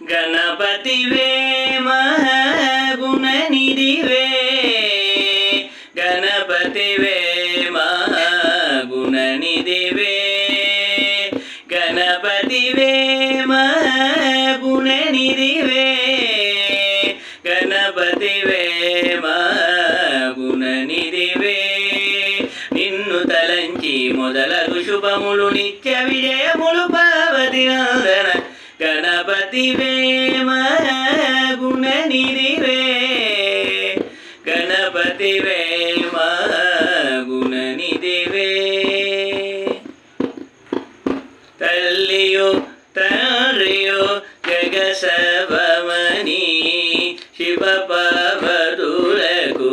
ಗಣಪತಿವೇ ಮಹಾಗುಣನಿಧಿವೇ ಗಣಪತಿವೇ ಮಹಾಗುಣನಿಧಿವೇ ಗಣಪತಿವೇ ಮಹಾಗುಣನಿಧಿವೇ ಗಣಪತಿವೇ ಮಹಾಗುಣನಿಧಿವೇ నిన్ను తలంచి మొదలగు శుభములు నిత్య విజయములు పార్వతి నందన గణపతివే మహాగుణనిధివే గణపతివే మహాగుణనిధివే తల్లియో తండ్రియో జగసవమని శివ పార్వతులకు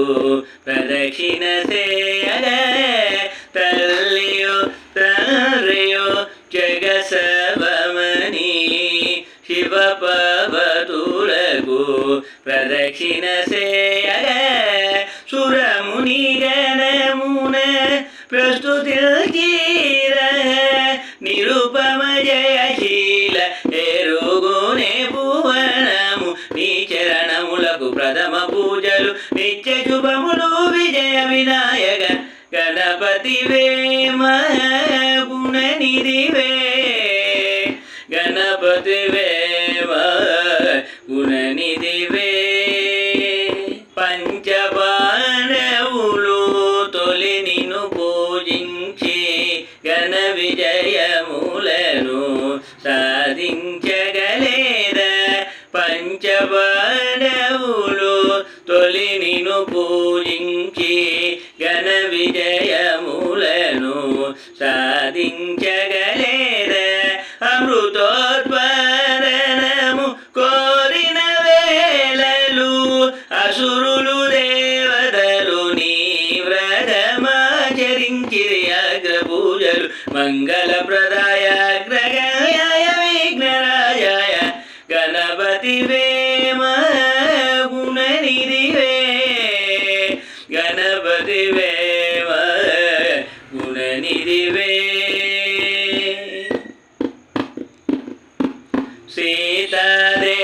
ప్రదక్షిణ చేయగ తల్లియో తండ్రియో జగసవమని శివ పార్వతులకు ప్రదక్షిణ చేయగ సురముని గణమున ప్రస్తుతిల్చీర నిరుపమ జయశీల ఎరుగునే భువనము నీ చరణములకు ప్రథమ పూజలు నిత్య శుభములు విజయ వినాయక గణపతివే మహాగుణనిధివే గణపతివే మహాగుణనిధివే పంచబాణవులు తొలి నిన్ను పూజించి ఘన విజయములను సాధించగలేద పంచబాణవులు తొలి నిన్ను పూజించి ఘన విజయములను సాధించగలేద అమృతోత్పాదనము కోరిన వేళలు అసురులు దేవతలు నీ వ్రతమాచరించిరి అగ్ర పూజలు మంగళప్రదాయ అగ్రగణ్యాయ విఘ్నరాజాయ గణపతివే మహాగుణనిధివే గణపతివే మహాగుణనిధివే సీతాదే